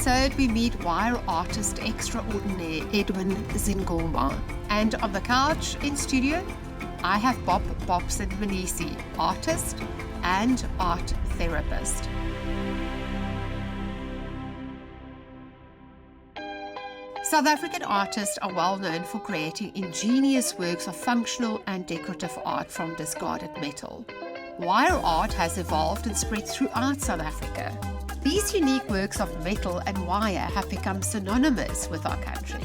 episode, we meet wire artist extraordinaire Edwin Zingoma. And on the couch in studio, I have Bob Bobson Mabize, artist and art therapist. South African artists are well known for creating ingenious works of functional and decorative art from discarded metal. Wire art has evolved and spread throughout South Africa. These unique works of metal and wire have become synonymous with our country.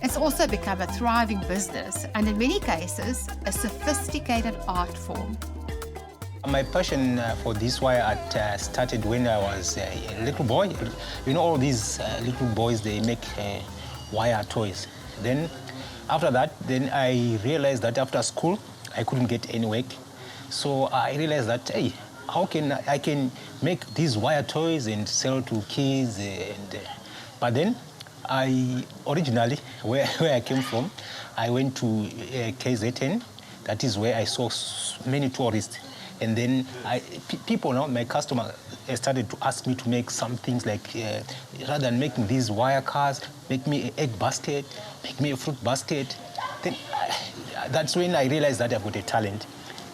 It's also become a thriving business and in many cases, a sophisticated art form. My passion for this wire art started when I was a little boy. You know, all these little boys, they make wire toys. Then after that, then I realized that after school, I couldn't get any work. So I realized that, hey, how can I can make these wire toys and sell to kids? But then I originally, where I came from, I went to KZN. That is where I saw many tourists. And then people now, my customer, started to ask me to make some things like, rather than making these wire cars, make me an egg basket, make me a fruit basket. Then that's when I realized that I've got a talent.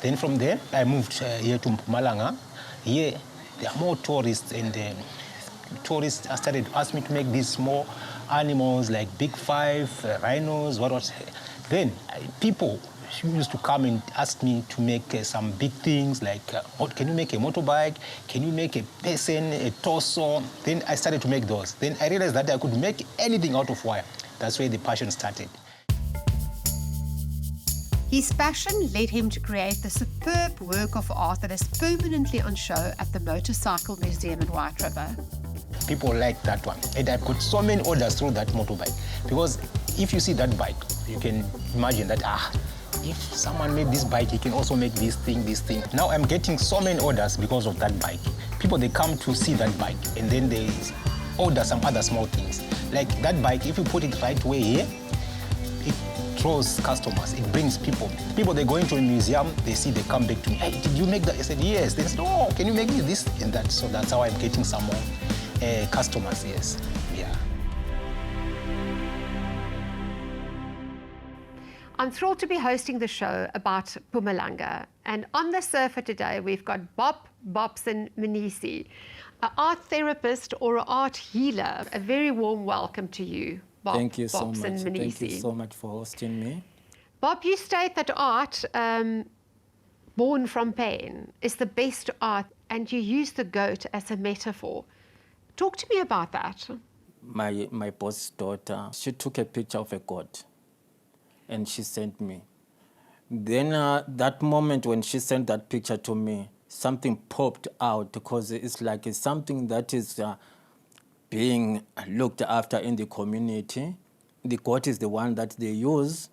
Then from there, I moved here to Mpumalanga. Here, there are more tourists, and tourists started to ask me to make these small animals like big five, rhinos, what was. Then people used to come and ask me to make some big things like, can you make a motorbike? Can you make a person, a torso? Then I started to make those. Then I realized that I could make anything out of wire. That's where the passion started. His passion led him to create the superb work of art that is permanently on show at the Motorcycle Museum in White River. People like that one. And I've got so many orders through that motorbike. Because if you see that bike, you can imagine that, if someone made this bike, he can also make this thing, this thing. Now I'm getting so many orders because of that bike. People, they come to see that bike, and then they order some other small things. Like that bike, if you put it right way here, it draws customers, it brings people. People, they go into a museum, they see, they come back to me, hey, did you make that? I said, yes. They said, oh, can you make this and that? So that's how I'm getting some more customers, yes. Yeah. I'm thrilled to be hosting the show about Mpumalanga. And on the sofa today, we've got Bob Bobson Mabize, an art therapist or an art healer. A very warm welcome to you, Bob. Thank you so much. Mabize. Thank you so much for hosting me. Bob, you state that art born from pain is the best art, and you use the goat as a metaphor. Talk to me about that. My boss's daughter, she took a picture of a goat, and she sent me. Then that moment when she sent that picture to me, something popped out because it's like it's something that is being looked after in the community. The goat is the one that they use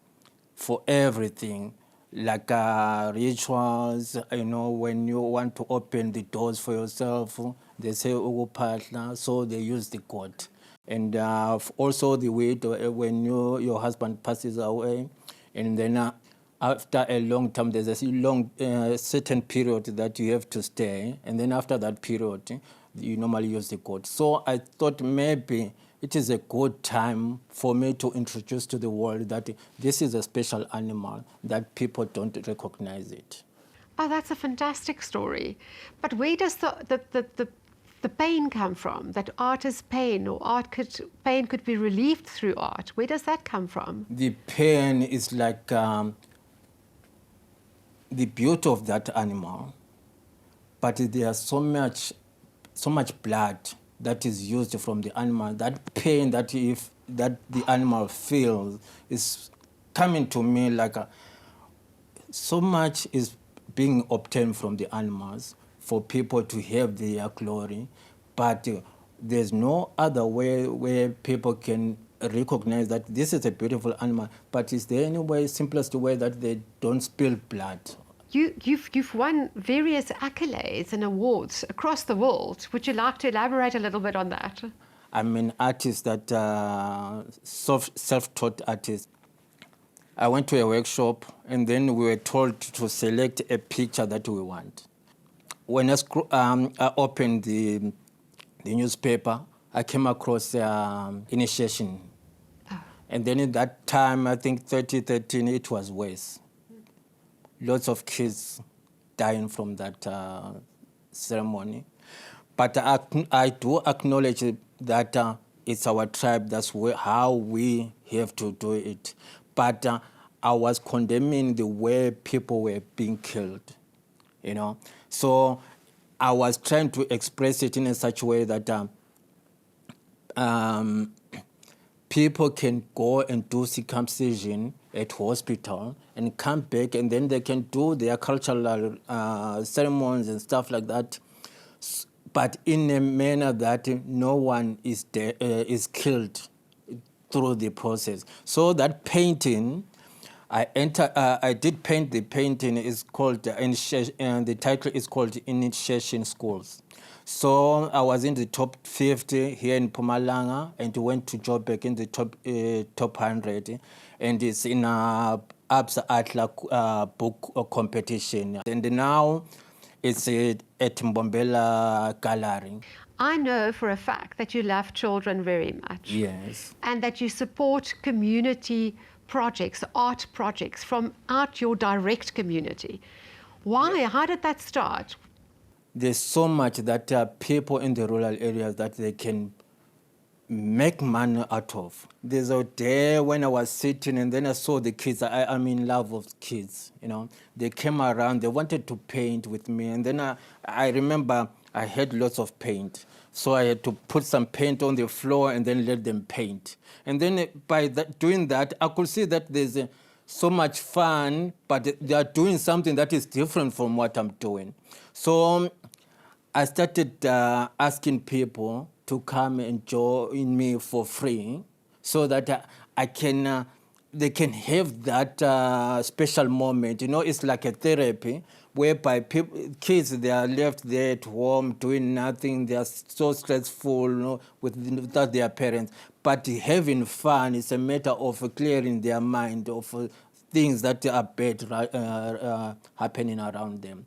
for everything, like rituals, you know, when you want to open the doors for yourself, they say, "Ugupatla," so they use the goat. And also the way when your husband passes away, and then after a long time, there's a long certain period that you have to stay, and then after that period, you normally use the goat. So I thought maybe it is a good time for me to introduce to the world that this is a special animal, that people don't recognize it. Oh, that's a fantastic story. But where does the pain come from? That art is pain, or pain could be relieved through art. Where does that come from? The pain is like the beauty of that animal, but there's so much blood that is used from the animal. That pain that the animal feels is coming to me like so much is being obtained from the animals for people to have their glory, but there's no other way where people can recognize that this is a beautiful animal. But is there any way, simplest way, that they don't spill blood? You've won various accolades and awards across the world. Would you like to elaborate a little bit on that? I'm an artist that self-taught artist. I went to a workshop, and then we were told to select a picture that we want. When I opened the newspaper, I came across initiation. And then at that time, I think 2013, it was worse. Lots of kids dying from that ceremony. But I do acknowledge that it's our tribe, that's how we have to do it. But I was condemning the way people were being killed, you know. So I was trying to express it in such a way that people can go and do circumcision at hospital and come back, and then they can do their cultural ceremonies and stuff like that, but in a manner that no one is killed through the process. So that painting, I did paint the painting. Is called the title is called Initiation Schools. So I was in the top 50 here in Mpumalanga, and went to Joburg in the top 100, and it's in a Absa Atla book competition. And now it's at Mbombela Gallery. I know for a fact that you love children very much. Yes. And that you support community projects, art projects from out your direct community. Why? How did that start? There's so much that people in the rural areas that they can make money out of. There's a day when I was sitting and then I saw the kids. I'm in love with kids, you know. They came around, they wanted to paint with me. And then I remember I had lots of paint. So I had to put some paint on the floor and then let them paint. And then by doing that, I could see that there's so much fun, but they are doing something that is different from what I'm doing. So I started asking people to come and join me for free, so that they can have that special moment. You know, it's like a therapy whereby kids, they are left there at home doing nothing. They are so stressful, you know, without their parents. But having fun is a matter of clearing their mind of things that are bad happening around them.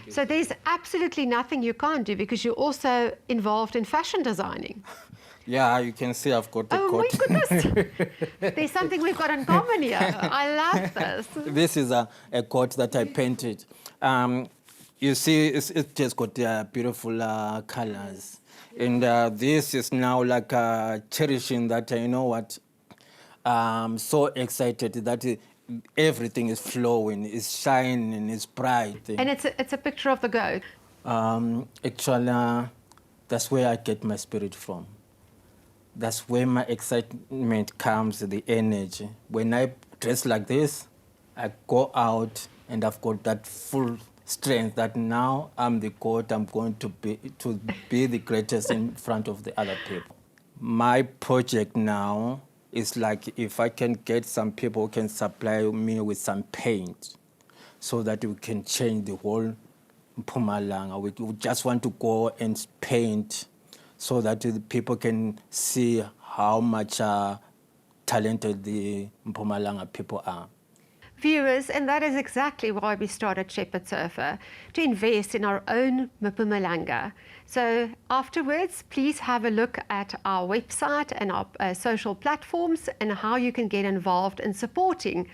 So there's absolutely nothing you can't do, because you're also involved in fashion designing. Yeah, you can see I've got the coat. Oh my goodness! There's something we've got in common here. I love this. This is a coat that I painted. You see, it just got beautiful colors. And this is now like cherishing that, you know what, I'm so excited that everything is flowing, it's shining, it's bright. And it's a picture of the goat. Actually, that's where I get my spirit from. That's where my excitement comes, the energy. When I dress like this, I go out and I've got that full strength that now I'm the goat, I'm going to be the greatest in front of the other people. My project now is like, if I can get some people who can supply me with some paint so that we can change the whole Mpumalanga. We just want to go and paint so that the people can see how much talented the Mpumalanga people are. Viewers, and that is exactly why we started Shepherd Sofa, to invest in our own Mpumalanga. So afterwards, please have a look at our website and our social platforms and how you can get involved in supporting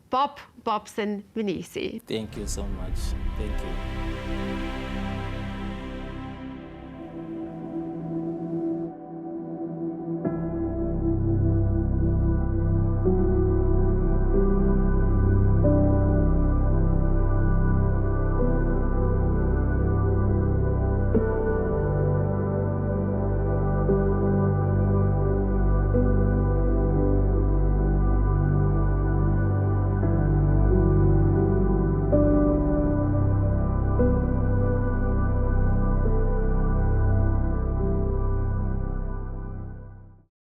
Bob Bobson Mabize. Thank you so much. Thank you.